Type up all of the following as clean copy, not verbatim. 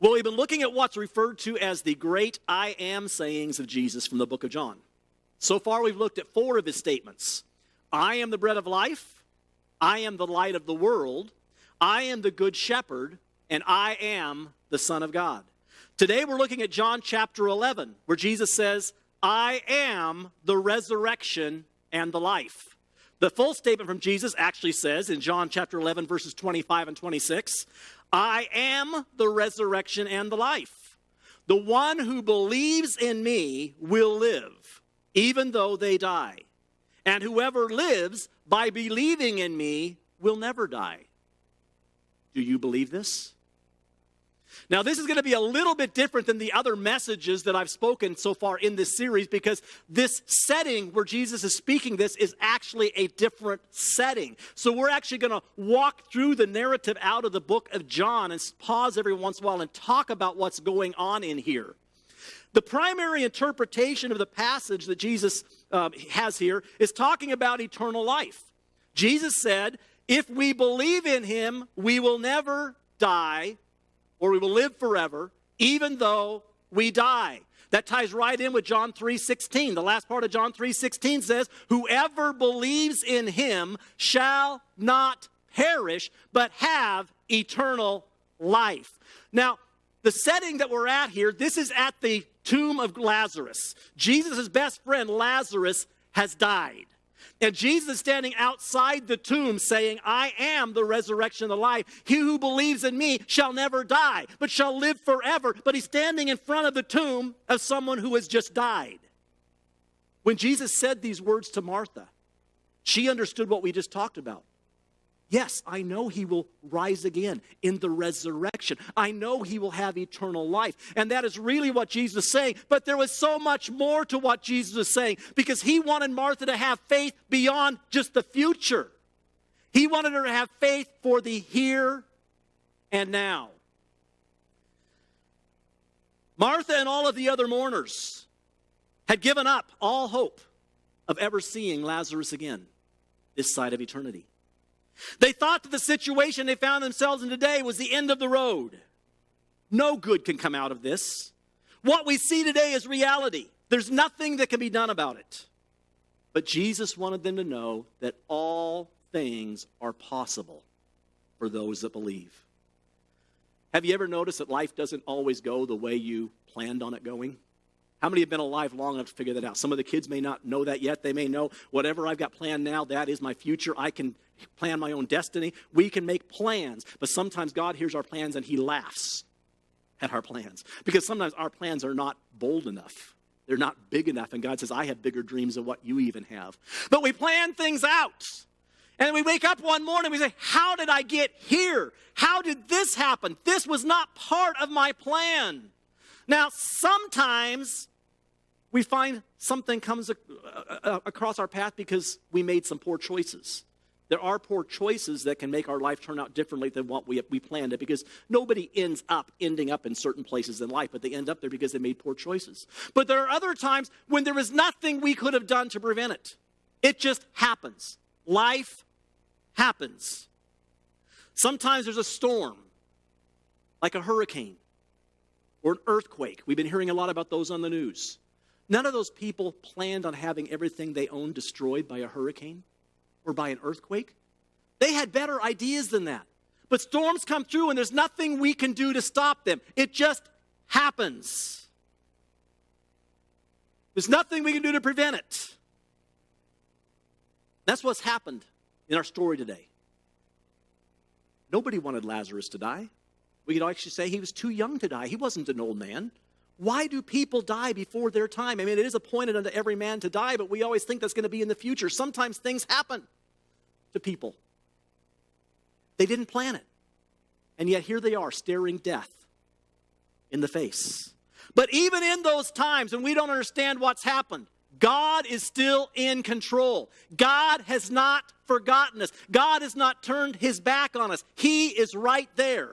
Well, we've been looking at what's referred to as the great I am sayings of Jesus from the book of John. So far, we've looked at 4 of his statements. I am the bread of life. I am the light of the world. I am the good shepherd. And I am the Son of God. Today, we're looking at John chapter 11, where Jesus says, I am the resurrection and the life. The full statement from Jesus actually says in John chapter 11, verses 25 and 26, I am the resurrection and the life. The one who believes in me will live, even though they die. And whoever lives by believing in me will never die. Do you believe this? Now, this is going to be a little bit different than the other messages that I've spoken so far in this series, because this setting where Jesus is speaking this is actually a different setting. So we're actually going to walk through the narrative out of the book of John and pause every once in a while and talk about what's going on in here. The primary interpretation of the passage that Jesus has here is talking about eternal life. Jesus said, if we believe in him, we will never die, or we will live forever, even though we die. That ties right in with John 3:16. The last part of John 3:16 says, whoever believes in him shall not perish, but have eternal life. Now, the setting that we're at here, this is at the tomb of Lazarus. Jesus' best friend, Lazarus, has died. And Jesus is standing outside the tomb saying, I am the resurrection and the life. He who believes in me shall never die, but shall live forever. But he's standing in front of the tomb of someone who has just died. When Jesus said these words to Martha, she understood what we just talked about. Yes, I know he will rise again in the resurrection. I know he will have eternal life. And that is really what Jesus is saying. But there was so much more to what Jesus was saying, because he wanted Martha to have faith beyond just the future. He wanted her to have faith for the here and now. Martha and all of the other mourners had given up all hope of ever seeing Lazarus again this side of eternity. They thought that the situation they found themselves in today was the end of the road. No good can come out of this. What we see today is reality. There's nothing that can be done about it. But Jesus wanted them to know that all things are possible for those that believe. Have you ever noticed that life doesn't always go the way you planned on it going? How many have been alive long enough to figure that out? Some of the kids may not know that yet. They may know whatever I've got planned now, that is my future. I can plan my own destiny. We can make plans, but sometimes God hears our plans and he laughs at our plans, because sometimes our plans are not bold enough. They're not big enough, and God says, I have bigger dreams than what you even have. But we plan things out, and we wake up one morning and we say, how did I get here? How did this happen? This was not part of my plan. Now, sometimes we find something comes across our path because we made some poor choices. There are poor choices that can make our life turn out differently than what we planned it, because nobody ending up in certain places in life, but they end up there because they made poor choices. But there are other times when there is nothing we could have done to prevent it. It just happens. Life happens. Sometimes there's a storm, like a hurricane or an earthquake. We've been hearing a lot about those on the news. None of those people planned on having everything they owned destroyed by a hurricane or by an earthquake. They had better ideas than that. But storms come through and there's nothing we can do to stop them. It just happens. There's nothing we can do to prevent it. That's what's happened in our story today. Nobody wanted Lazarus to die. We could actually say he was too young to die. He wasn't an old man. Why do people die before their time? I mean, it is appointed unto every man to die, but we always think that's going to be in the future. Sometimes things happen to people. They didn't plan it. And yet here they are, staring death in the face. But even in those times when we don't understand what's happened, God is still in control. God has not forgotten us. God has not turned his back on us. He is right there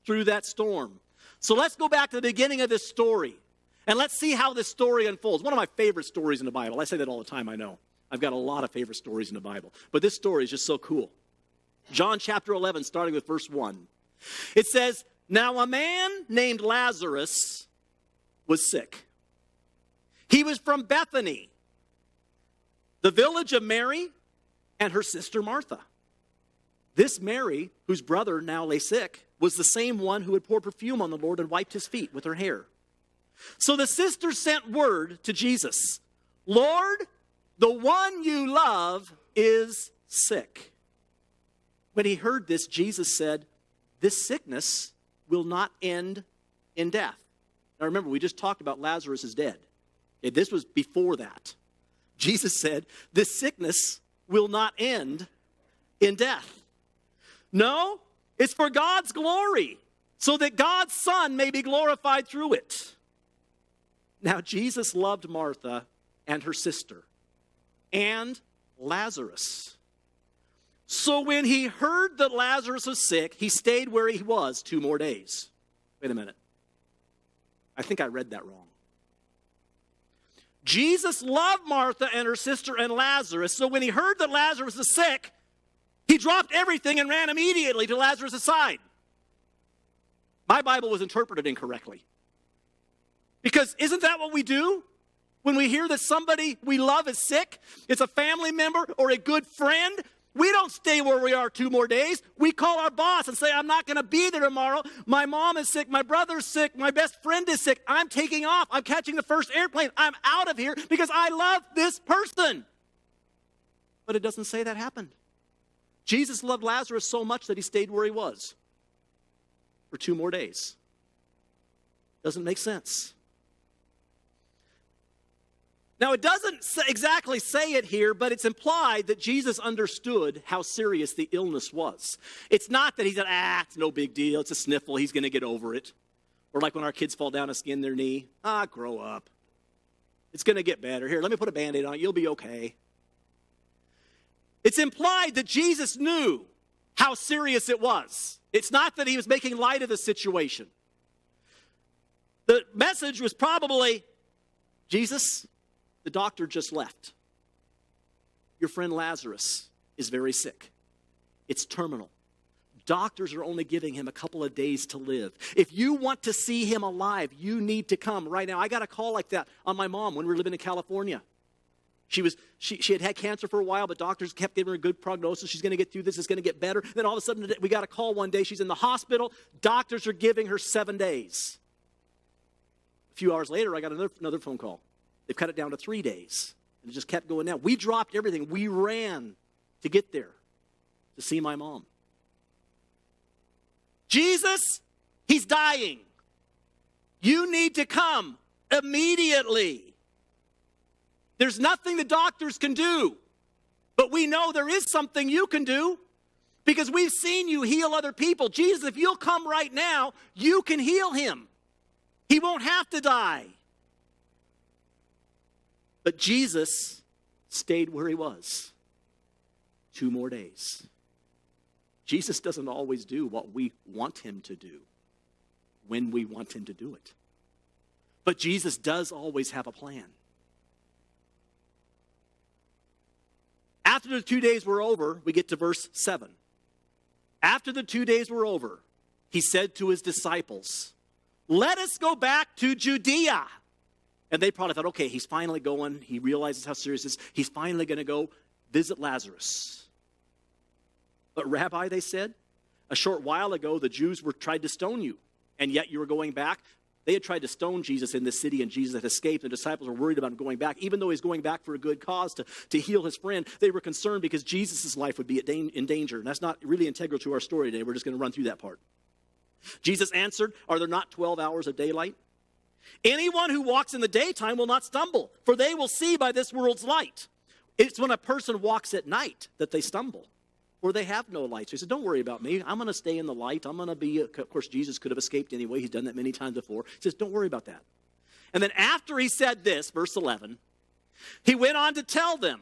through that storm. So let's go back to the beginning of this story, and let's see how this story unfolds. One of my favorite stories in the Bible. I say that all the time, I know. I've got a lot of favorite stories in the Bible. But this story is just so cool. John chapter 11, starting with verse 1. It says, Now a man named Lazarus was sick. He was from Bethany, the village of Mary and her sister Martha. This Mary, whose brother now lay sick, was the same one who had poured perfume on the Lord and wiped his feet with her hair. So the sisters sent word to Jesus, Lord, the one you love is sick. When he heard this, Jesus said, this sickness will not end in death. Now remember, we just talked about Lazarus is dead. Okay, this was before that. Jesus said, this sickness will not end in death. No, it's for God's glory, so that God's Son may be glorified through it. Now, Jesus loved Martha and her sister and Lazarus. So when he heard that Lazarus was sick, he stayed where he was 2 more days. Wait a minute. I think I read that wrong. Jesus loved Martha and her sister and Lazarus. So when he heard that Lazarus was sick, he dropped everything and ran immediately to Lazarus' side. My Bible was interpreted incorrectly. Because isn't that what we do? When we hear that somebody we love is sick, it's a family member or a good friend, we don't stay where we are 2 more days. We call our boss and say, I'm not going to be there tomorrow. My mom is sick. My brother's sick. My best friend is sick. I'm taking off. I'm catching the first airplane. I'm out of here because I love this person. But it doesn't say that happened. Jesus loved Lazarus so much that he stayed where he was for 2 more days. Doesn't make sense. Now, it doesn't exactly say it here, but it's implied that Jesus understood how serious the illness was. It's not that he said, it's no big deal. It's a sniffle. He's going to get over it. Or like when our kids fall down and skin their knee. Grow up. It's going to get better. Here, let me put a Band-Aid on it. You'll be okay. It's implied that Jesus knew how serious it was. It's not that he was making light of the situation. The message was probably, Jesus, the doctor just left. Your friend Lazarus is very sick. It's terminal. Doctors are only giving him a couple of days to live. If you want to see him alive, you need to come right now. I got a call like that on my mom when we were living in California. She had cancer for a while, but doctors kept giving her a good prognosis. She's going to get through this. It's going to get better. Then all of a sudden, we got a call one day. She's in the hospital. Doctors are giving her 7 days. A few hours later, I got another phone call. They've cut it down to 3 days. And it just kept going down. We dropped everything. We ran to get there to see my mom. Jesus, he's dying. You need to come immediately. There's nothing the doctors can do. But we know there is something you can do because we've seen you heal other people. Jesus, if you'll come right now, you can heal him. He won't have to die. But Jesus stayed where he was 2 more days. Jesus doesn't always do what we want him to do when we want him to do it. But Jesus does always have a plan. After the 2 days were over, we get to verse 7. After the 2 days were over, he said to his disciples, let us go back to Judea. And they probably thought, okay, he's finally going. He realizes how serious this is. He's finally going to go visit Lazarus. But Rabbi, they said, a short while ago, the Jews tried to stone you, and yet you were going back. They had tried to stone Jesus in the city, and Jesus had escaped. The disciples were worried about him going back. Even though he's going back for a good cause to heal his friend, they were concerned because Jesus' life would be in danger. And that's not really integral to our story today. We're just going to run through that part. Jesus answered, are there not 12 hours of daylight? Anyone who walks in the daytime will not stumble, for they will see by this world's light. It's when a person walks at night that they stumble, or they have no light. So he said, don't worry about me. I'm going to stay in the light. I'm going to be, of course, Jesus could have escaped anyway. He's done that many times before. He says, don't worry about that. And then after he said this, verse 11, he went on to tell them,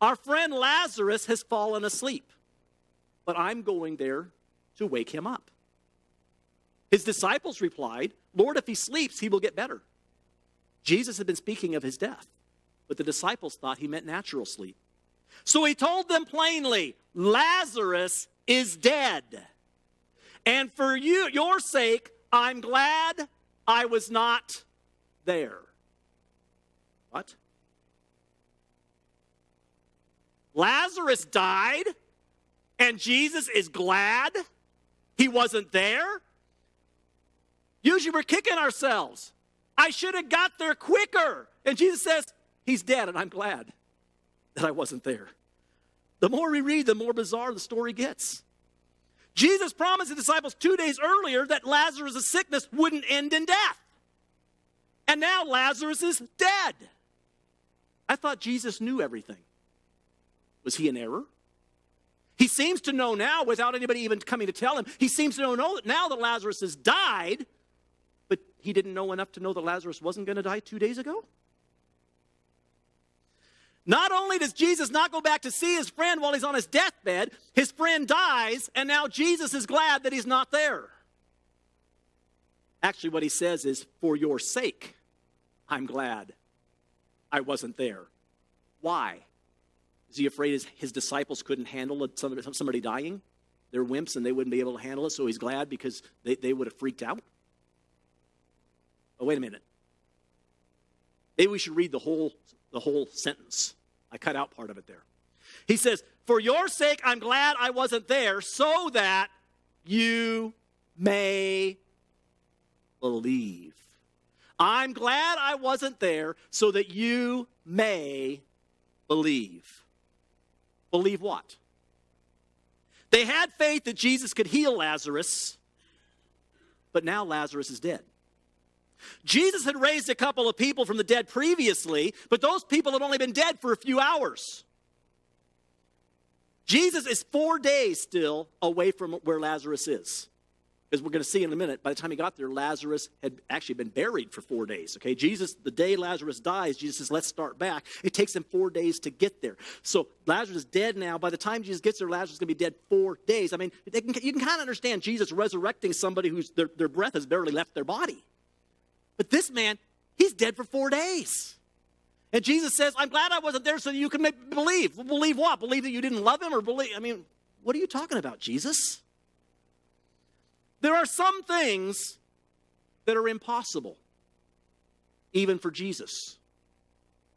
our friend Lazarus has fallen asleep, but I'm going there to wake him up. His disciples replied, Lord, if he sleeps, he will get better. Jesus had been speaking of his death, but the disciples thought he meant natural sleep. So he told them plainly, Lazarus is dead. And for your sake, I'm glad I was not there. What? Lazarus died, and Jesus is glad he wasn't there? Usually we're kicking ourselves. I should have got there quicker. And Jesus says, he's dead, and I'm glad that I wasn't there. The more we read, the more bizarre the story gets. Jesus promised the disciples 2 days earlier that Lazarus' sickness wouldn't end in death. And now Lazarus is dead. I thought Jesus knew everything. Was he in error? He seems to know now without anybody even coming to tell him. He seems to know now that Lazarus has died, but he didn't know enough to know that Lazarus wasn't going to die 2 days ago? Not only does Jesus not go back to see his friend while he's on his deathbed, his friend dies, and now Jesus is glad that he's not there. Actually, what he says is, for your sake, I'm glad I wasn't there. Why? Is he afraid his disciples couldn't handle somebody dying? They're wimps and they wouldn't be able to handle it, so he's glad because they would have freaked out? Oh, wait a minute. Maybe we should read the whole sentence. I cut out part of it there. He says, for your sake, I'm glad I wasn't there so that you may believe. I'm glad I wasn't there so that you may believe. Believe what? They had faith that Jesus could heal Lazarus, but now Lazarus is dead. Jesus had raised a couple of people from the dead previously, but those people had only been dead for a few hours. Jesus is 4 days still away from where Lazarus is. As we're going to see in a minute, by the time he got there, Lazarus had actually been buried for 4 days. Okay, Jesus, the day Lazarus dies, Jesus says, let's start back. It takes him 4 days to get there. So Lazarus is dead now. By the time Jesus gets there, Lazarus is going to be dead 4 days. I mean, you can kind of understand Jesus resurrecting somebody whose their breath has barely left their body. But this man, he's dead for 4 days. And Jesus says, I'm glad I wasn't there so that you can believe. Believe what? Believe that you didn't love him? Or believe, what are you talking about, Jesus? There are some things that are impossible, even for Jesus,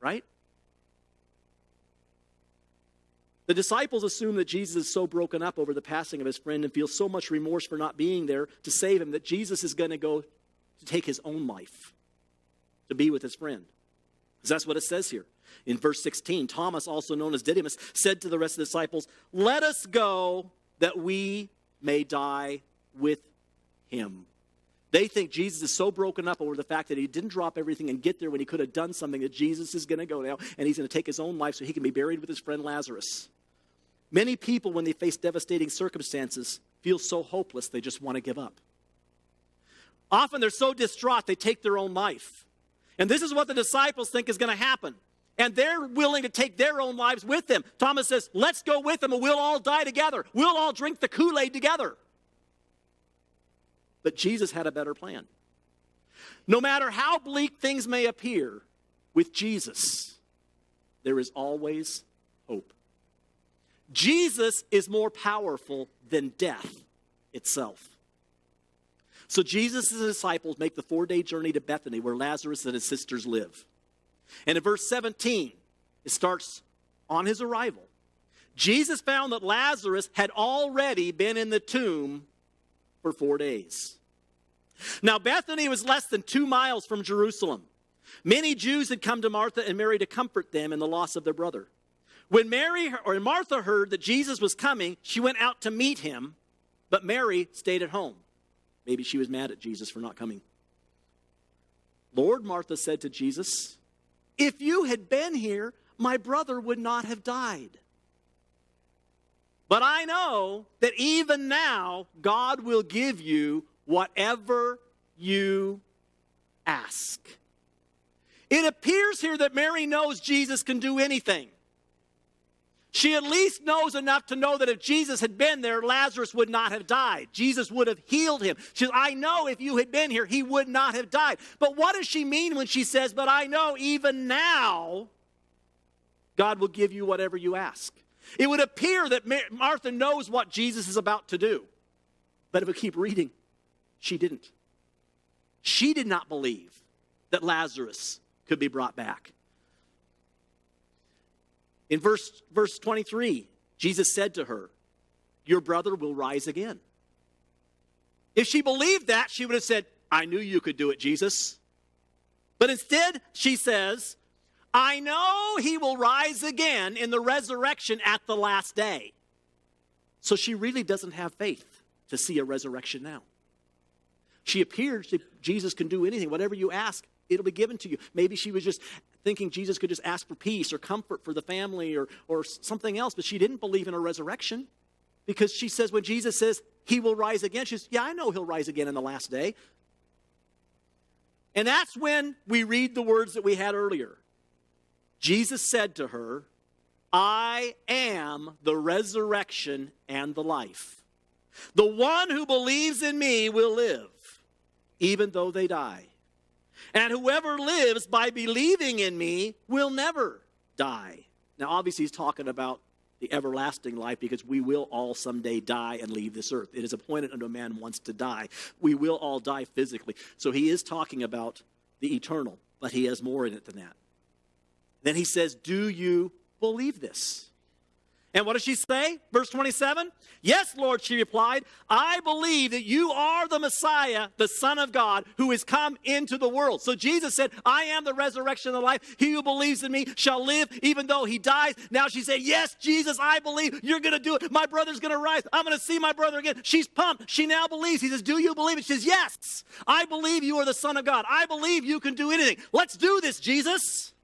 right? The disciples assume that Jesus is so broken up over the passing of his friend and feels so much remorse for not being there to save him that Jesus is going to go to take his own life to be with his friend. Because that's what it says here. In verse 16, Thomas, also known as Didymus, said to the rest of the disciples, let us go that we may die with him. They think Jesus is so broken up over the fact that he didn't drop everything and get there when he could have done something that Jesus is going to go now and he's going to take his own life so he can be buried with his friend Lazarus. Many people, when they face devastating circumstances, feel so hopeless they just want to give up. Often they're so distraught they take their own life. And this is what the disciples think is going to happen. And they're willing to take their own lives with them. Thomas says, let's go with them and we'll all die together. We'll all drink the Kool-Aid together. But Jesus had a better plan. No matter how bleak things may appear, with Jesus, there is always hope. Jesus is more powerful than death itself. So Jesus and his disciples make the 4-day journey to Bethany, where Lazarus and his sisters live. And in verse 17, it starts on his arrival. Jesus found that Lazarus had already been in the tomb for 4 days. Now, Bethany was less than 2 miles from Jerusalem. Many Jews had come to Martha and Mary to comfort them in the loss of their brother. When Martha heard that Jesus was coming, she went out to meet him, but Mary stayed at home. Maybe she was mad at Jesus for not coming. Lord, Martha said to Jesus, if you had been here, my brother would not have died. But I know that even now, God will give you whatever you ask. It appears here that Mary knows Jesus can do anything. She at least knows enough to know that if Jesus had been there, Lazarus would not have died. Jesus would have healed him. She says, I know if you had been here, he would not have died. But what does she mean when she says, but I know even now, God will give you whatever you ask? It would appear that Martha knows what Jesus is about to do. But if we keep reading, she didn't. She did not believe that Lazarus could be brought back. In verse 23, Jesus said to her, your brother will rise again. If she believed that, she would have said, I knew you could do it, Jesus. But instead, she says, I know he will rise again in the resurrection at the last day. So she really doesn't have faith to see a resurrection now. She appears that Jesus can do anything. Whatever you ask, it'll be given to you. Maybe she was just thinking Jesus could just ask for peace or comfort for the family or something else, but she didn't believe in a resurrection because she says when Jesus says he will rise again, she says, yeah, I know he'll rise again in the last day. And that's when we read the words that we had earlier. Jesus said to her, I am the resurrection and the life. The one who believes in me will live, even though they die. And whoever lives by believing in me will never die. Now, obviously, he's talking about the everlasting life because we will all someday die and leave this earth. It is appointed unto a man once to die. We will all die physically. So he is talking about the eternal, but he has more in it than that. Then he says, do you believe this? And what does she say? Verse 27, yes, Lord, she replied, I believe that you are the Messiah, the Son of God, who has come into the world. So Jesus said, I am the resurrection and the life. He who believes in me shall live even though he dies. Now she said, yes, Jesus, I believe you're going to do it. My brother's going to rise. I'm going to see my brother again. She's pumped. She now believes. He says, do you believe it? She says, yes, I believe you are the Son of God. I believe you can do anything. Let's do this, Jesus.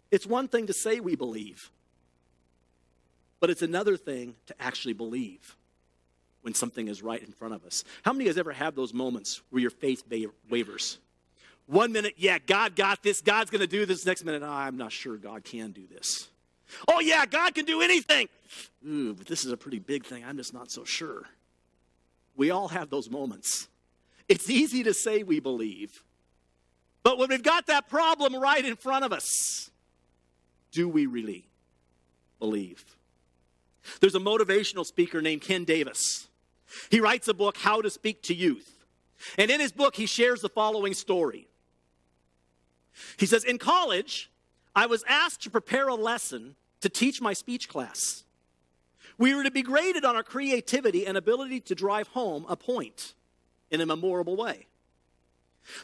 It's one thing to say we believe. But it's another thing to actually believe when something is right in front of us. How many of you guys ever have those moments where your faith wavers? 1 minute, yeah, God got this. God's going to do this. Next minute, I'm not sure God can do this. Oh, yeah, God can do anything. Ooh, but this is a pretty big thing. I'm just not so sure. We all have those moments. It's easy to say we believe. But when we've got that problem right in front of us, do we really believe? There's a motivational speaker named Ken Davis. He writes a book, How to Speak to Youth. And in his book, he shares the following story. He says, in college, I was asked to prepare a lesson to teach my speech class. We were to be graded on our creativity and ability to drive home a point in a memorable way.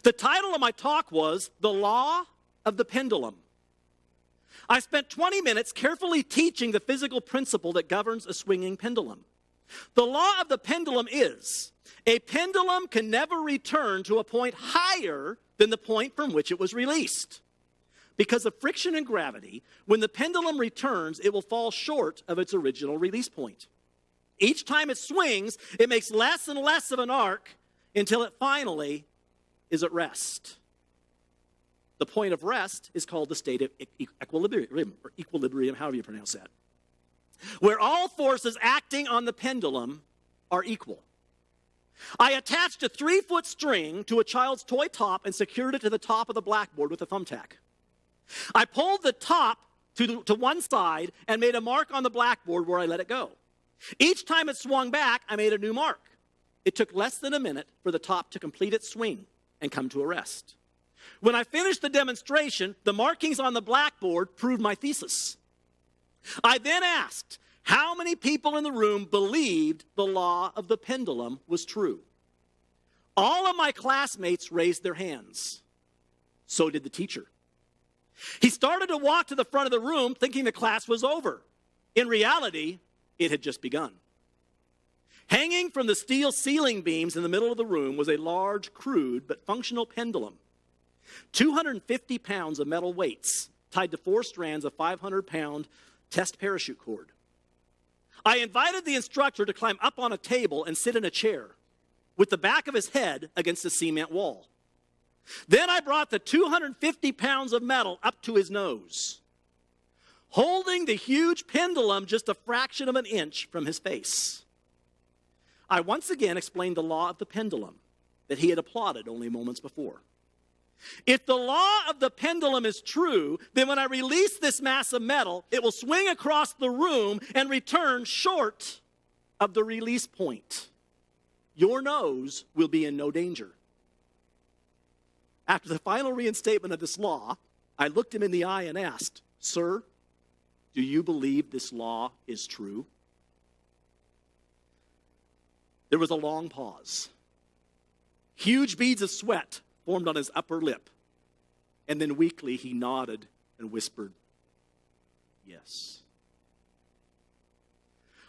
The title of my talk was The Law of the Pendulum. I spent 20 minutes carefully teaching the physical principle that governs a swinging pendulum. The law of the pendulum is, a pendulum can never return to a point higher than the point from which it was released. Because of friction and gravity, when the pendulum returns, it will fall short of its original release point. Each time it swings, it makes less and less of an arc until it finally is at rest. The point of rest is called the state of equilibrium, however you pronounce that, where all forces acting on the pendulum are equal. I attached a 3-foot string to a child's toy top and secured it to the top of the blackboard with a thumbtack. I pulled the top to one side and made a mark on the blackboard where I let it go. Each time it swung back, I made a new mark. It took less than a minute for the top to complete its swing and come to a rest. When I finished the demonstration, the markings on the blackboard proved my thesis. I then asked, how many people in the room believed the law of the pendulum was true? All of my classmates raised their hands. So did the teacher. He started to walk to the front of the room thinking the class was over. In reality, it had just begun. Hanging from the steel ceiling beams in the middle of the room was a large, crude, but functional pendulum. 250 pounds of metal weights tied to 4 strands of 500-pound test parachute cord. I invited the instructor to climb up on a table and sit in a chair with the back of his head against a cement wall. Then I brought the 250 pounds of metal up to his nose, holding the huge pendulum just a fraction of an inch from his face. I once again explained the law of the pendulum that he had applauded only moments before. If the law of the pendulum is true, then when I release this mass of metal, it will swing across the room and return short of the release point. your nose will be in no danger. After the final reinstatement of this law, I looked him in the eye and asked, Sir, do you believe this law is true? There was a long pause. Huge beads of sweat formed on his upper lip. And then weakly he nodded and whispered, yes.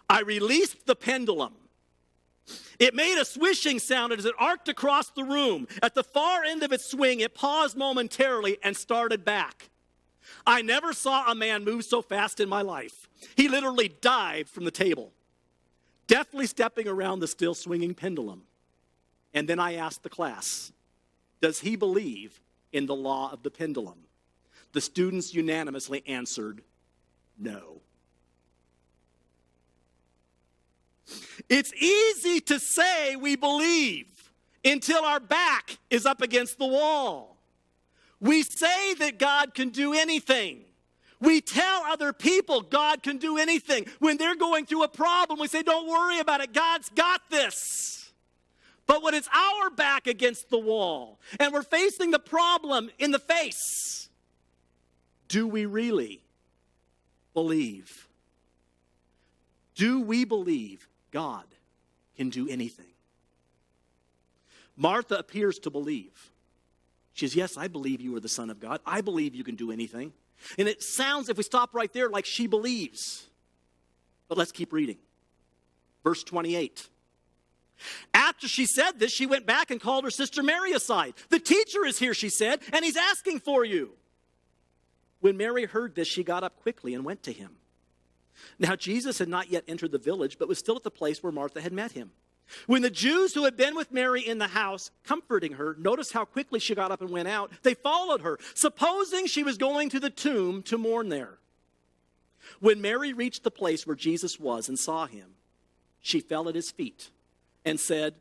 I released the pendulum. It made a swishing sound as it arced across the room. At the far end of its swing, it paused momentarily and started back. I never saw a man move so fast in my life. He literally dived from the table, deftly stepping around the still swinging pendulum. And then I asked the class, does he believe in the law of the pendulum? The students unanimously answered, no. It's easy to say we believe until our back is up against the wall. We say that God can do anything. We tell other people God can do anything. When they're going through a problem, we say, don't worry about it. God's got this. But when it's our back against the wall and we're facing the problem in the face, do we really believe? Do we believe God can do anything? Martha appears to believe. She says, yes, I believe you are the Son of God. I believe you can do anything. And it sounds, if we stop right there, like she believes. But let's keep reading. Verse 28. After she said this, she went back and called her sister Mary aside. The teacher is here, she said, and he's asking for you. When Mary heard this, she got up quickly and went to him. Now, Jesus had not yet entered the village, but was still at the place where Martha had met him. When the Jews who had been with Mary in the house, comforting her, noticed how quickly she got up and went out, they followed her, supposing she was going to the tomb to mourn there. When Mary reached the place where Jesus was and saw him, she fell at his feet and said,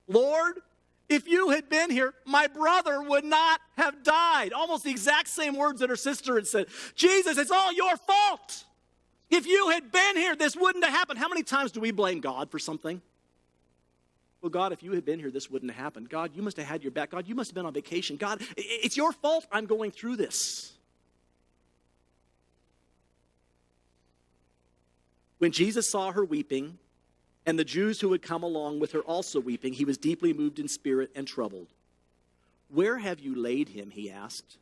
Lord, if you had been here, my brother would not have died. Almost the exact same words that her sister had said. Jesus, it's all your fault. If you had been here, this wouldn't have happened. How many times do we blame God for something? Well, God, if you had been here, this wouldn't have happened. God, you must have had your back. God, you must have been on vacation. God, it's your fault I'm going through this. When Jesus saw her weeping, and the Jews who had come along with her also weeping, he was deeply moved in spirit and troubled. Where have you laid him, he asked.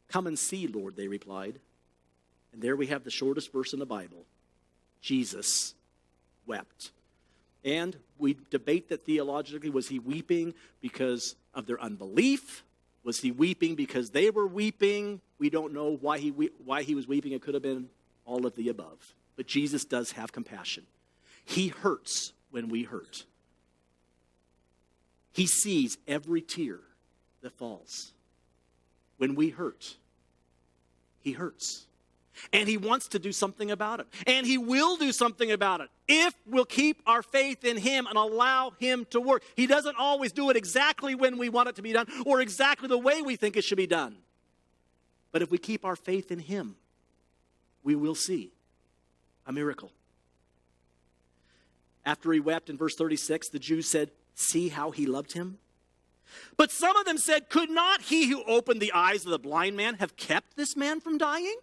Come and see, Lord, they replied. And there we have the shortest verse in the Bible. Jesus wept. And we debate that theologically. Was he weeping because of their unbelief? Was he weeping because they were weeping? We don't know why he was weeping. It could have been all of the above. But Jesus does have compassion. He hurts when we hurt. He sees every tear that falls. When we hurt, he hurts. And he wants to do something about it. And he will do something about it if we'll keep our faith in him and allow him to work. He doesn't always do it exactly when we want it to be done or exactly the way we think it should be done. But if we keep our faith in him, we will see a miracle. After he wept in verse 36, the Jews said, see how he loved him? But some of them said, could not he who opened the eyes of the blind man have kept this man from dying?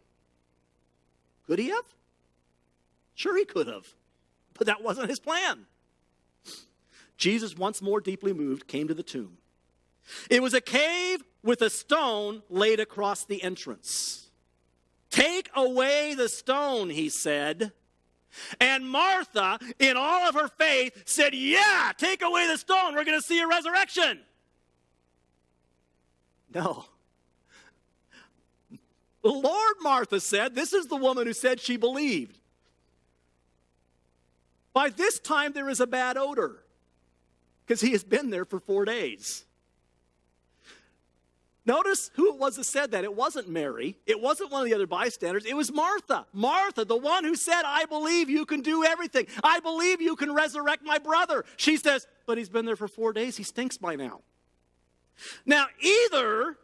Could he have? Sure he could have. But that wasn't his plan. Jesus, once more deeply moved, came to the tomb. It was a cave with a stone laid across the entrance. Take away the stone, he said. And Martha, in all of her faith, said, yeah, take away the stone. We're going to see a resurrection. No. The Lord, Martha said, this is the woman who said she believed. By this time, there is a bad odor because he has been there for 4 days. Notice who it was that said that. It wasn't Mary. It wasn't one of the other bystanders. It was Martha. Martha, the one who said, I believe you can do everything. I believe you can resurrect my brother. She says, but he's been there for 4 days. He stinks by now. Now, either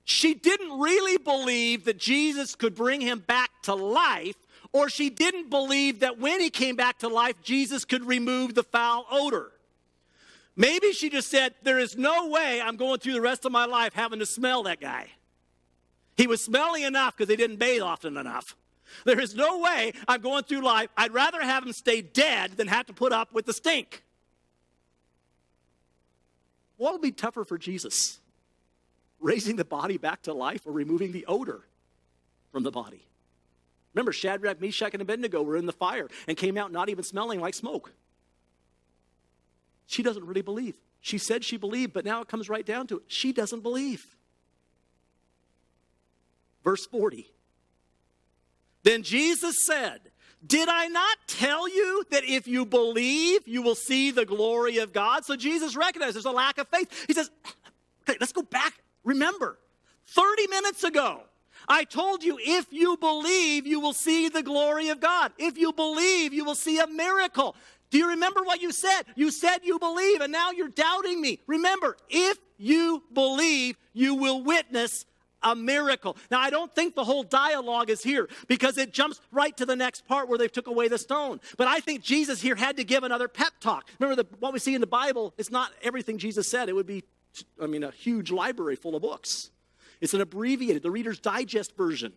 she didn't really believe that Jesus could bring him back to life, or she didn't believe that when he came back to life, Jesus could remove the foul odor. Maybe she just said, there is no way I'm going through the rest of my life having to smell that guy. He was smelly enough because he didn't bathe often enough. There is no way I'm going through life. I'd rather have him stay dead than have to put up with the stink. What would be tougher for Jesus? Raising the body back to life or removing the odor from the body? Remember, Shadrach, Meshach, and Abednego were in the fire and came out not even smelling like smoke. She doesn't really believe. She said she believed, but now it comes right down to it. She doesn't believe. Verse 40. Then Jesus said, did I not tell you that if you believe, you will see the glory of God? So Jesus recognized there's a lack of faith. He says, okay, let's go back. Remember, 30 minutes ago, I told you if you believe, you will see the glory of God. If you believe, you will see a miracle. Do you remember what you said? You said you believe, and now you're doubting me. Remember, if you believe, you will witness a miracle. Now, I don't think the whole dialogue is here because it jumps right to the next part where they took away the stone. But I think Jesus here had to give another pep talk. Remember, what we see in the Bible is not everything Jesus said. It would be, a huge library full of books. It's an abbreviated, the Reader's Digest version.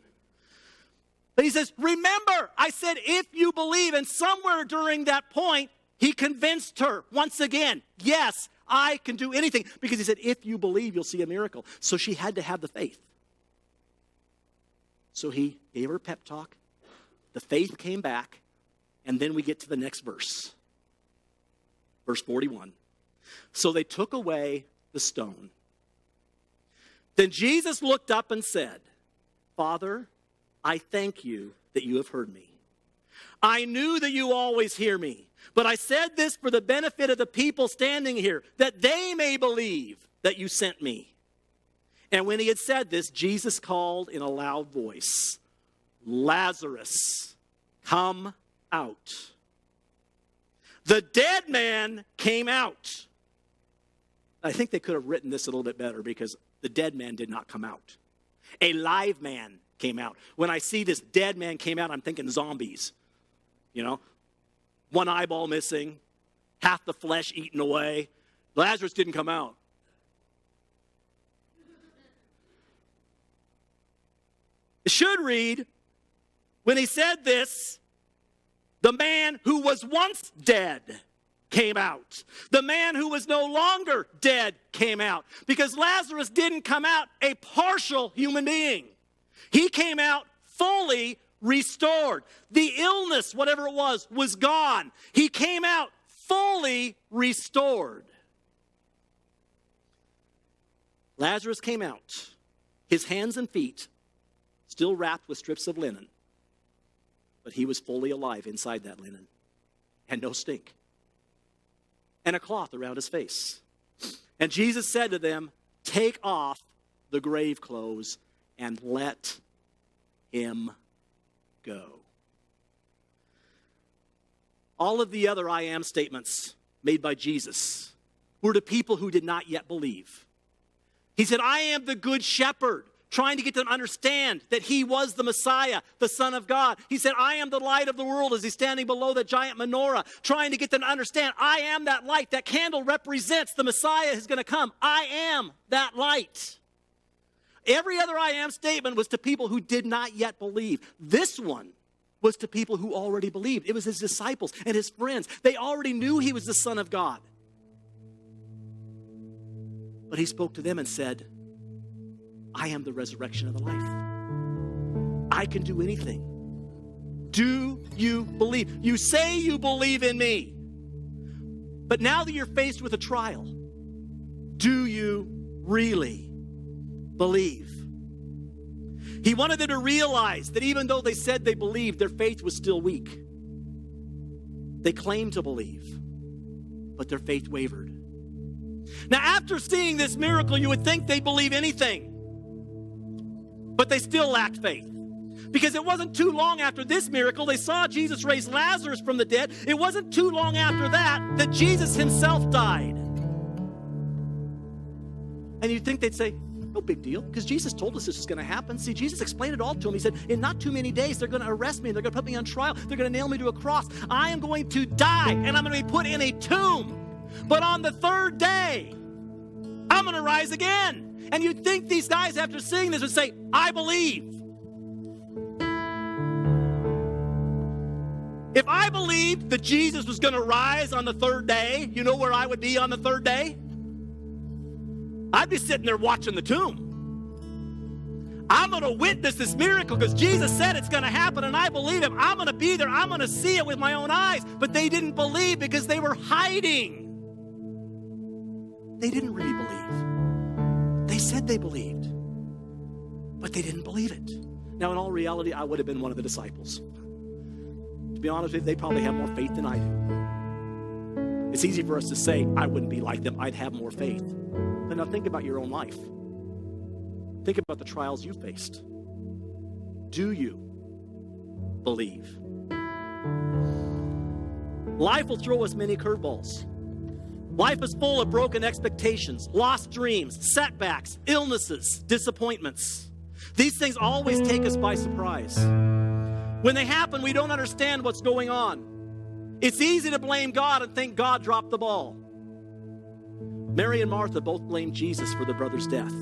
But he says, remember, I said if you believe, and somewhere during that point, he convinced her once again, yes, I can do anything. Because he said, if you believe, you'll see a miracle. So she had to have the faith. So he gave her a pep talk. The faith came back. And then we get to the next verse. Verse 41. So they took away the stone. Then Jesus looked up and said, Father, I thank you that you have heard me. I knew that you always hear me, but I said this for the benefit of the people standing here, that they may believe that you sent me. And when he had said this, Jesus called in a loud voice, Lazarus, come out. The dead man came out. I think they could have written this a little bit better because the dead man did not come out. A live man came out. When I see this dead man came out, I'm thinking zombies. One eyeball missing, half the flesh eaten away. Lazarus didn't come out. It should read, when he said this, the man who was once dead came out. The man who was no longer dead came out. Because Lazarus didn't come out a partial human being. He came out fully restored. The illness, whatever it was gone. He came out fully restored. Lazarus came out, his hands and feet still wrapped with strips of linen. But he was fully alive inside that linen. And no stink. And a cloth around his face. And Jesus said to them, take off the grave clothes and let him go. All of the other I am statements made by Jesus were to people who did not yet believe. He said, I am the good shepherd, trying to get them to understand that he was the Messiah, the Son of God. He said, I am the light of the world as he's standing below the giant menorah, trying to get them to understand, I am that light. That candle represents the Messiah who's going to come. I am that light. Every other I am statement was to people who did not yet believe. This one was to people who already believed. It was his disciples and his friends. They already knew he was the Son of God. But he spoke to them and said, I am the resurrection of the life. I can do anything. Do you believe? You say you believe in me. But now that you're faced with a trial, do you really believe? He wanted them to realize that even though they said they believed, their faith was still weak. They claimed to believe, but their faith wavered. Now, after seeing this miracle, you would think they'd believe anything. But they still lacked faith. Because it wasn't too long after this miracle, they saw Jesus raise Lazarus from the dead. It wasn't too long after that Jesus himself died. And you'd think they'd say, no big deal, because Jesus told us this was going to happen. See, Jesus explained it all to him. He said, in not too many days, they're going to arrest me. They're going to put me on trial. They're going to nail me to a cross. I am going to die, and I'm going to be put in a tomb. But on the third day, I'm going to rise again. And you'd think these guys, after seeing this, would say, I believe. If I believed that Jesus was going to rise on the third day, you know where I would be on the third day? I'd be sitting there watching the tomb. I'm going to witness this miracle because Jesus said it's going to happen and I believe him. I'm going to be there. I'm going to see it with my own eyes. But they didn't believe because they were hiding. They didn't really believe. They said they believed, but they didn't believe it. Now, in all reality, I would have been one of the disciples. To be honest with you, they probably have more faith than I do. It's easy for us to say, I wouldn't be like them. I'd have more faith. But now think about your own life. Think about the trials you faced. Do you believe? Life will throw us many curveballs. Life is full of broken expectations, lost dreams, setbacks, illnesses, disappointments. These things always take us by surprise. When they happen, we don't understand what's going on. It's easy to blame God and think God dropped the ball. Mary and Martha both blamed Jesus for their brother's death.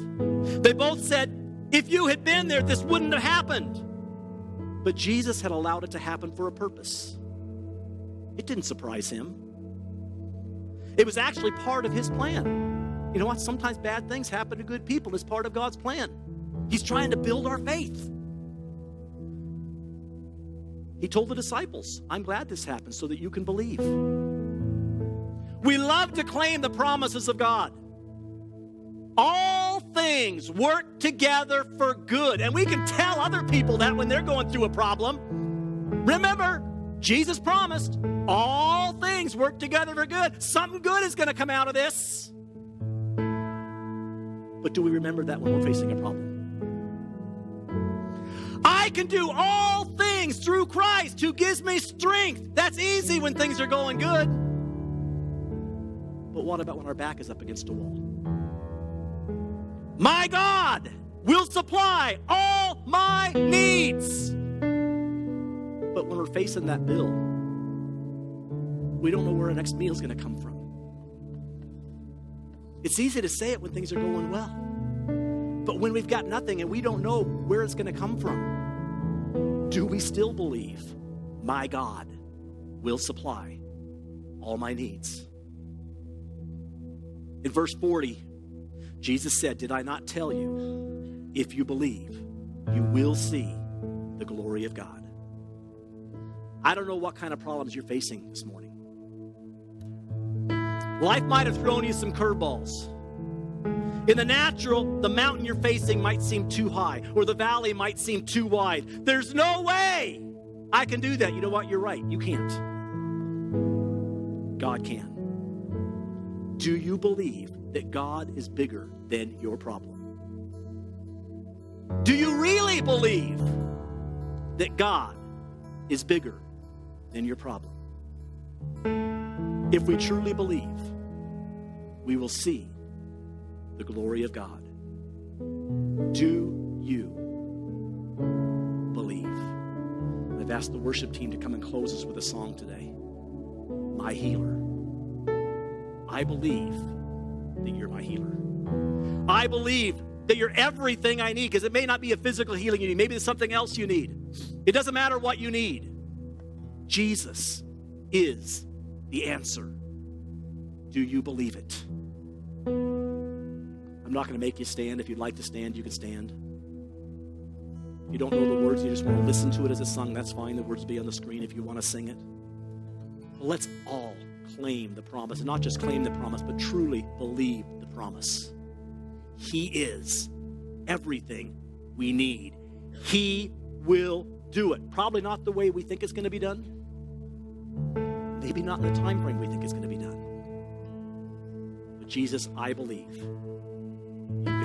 They both said, if you had been there, this wouldn't have happened. But Jesus had allowed it to happen for a purpose. It didn't surprise him. It was actually part of his plan. You know what? Sometimes bad things happen to good people. It's part of God's plan. He's trying to build our faith. He told the disciples, I'm glad this happened so that you can believe. We love to claim the promises of God. All things work together for good. And we can tell other people that when they're going through a problem. Remember, Jesus promised all things work together for good. Something good is going to come out of this. But do we remember that when we're facing a problem? I can do all things through Christ who gives me strength. That's easy when things are going good. But what about when our back is up against a wall? My God will supply all my needs. But when we're facing that bill, we don't know where our next meal is going to come from. It's easy to say it when things are going well. But when we've got nothing and we don't know where it's going to come from, do we still believe my God will supply all my needs? In verse 40, Jesus said, did I not tell you, if you believe, you will see the glory of God? I don't know what kind of problems you're facing this morning. Life might have thrown you some curveballs. In the natural, the mountain you're facing might seem too high, or the valley might seem too wide. There's no way I can do that. You know what? You're right. You can't. God can. Do you believe that God is bigger than your problem? Do you really believe that God is bigger than your problem? If we truly believe, we will see the glory of God. Do you believe? I've asked the worship team to come and close us with a song today. My healer. I believe that you're my healer. I believe that you're everything I need, because it may not be a physical healing you need. Maybe it's something else you need. It doesn't matter what you need. Jesus is the answer. Do you believe it? I'm not going to make you stand. If you'd like to stand, you can stand. If you don't know the words, you just want to listen to it as it's sung, that's fine. The words will be on the screen if you want to sing it. But let's all claim the promise, and not just claim the promise, but truly believe the promise. He is everything we need. He will do it. Probably not the way we think it's going to be done. Maybe not in the time frame we think it's going to be done. But Jesus, I believe you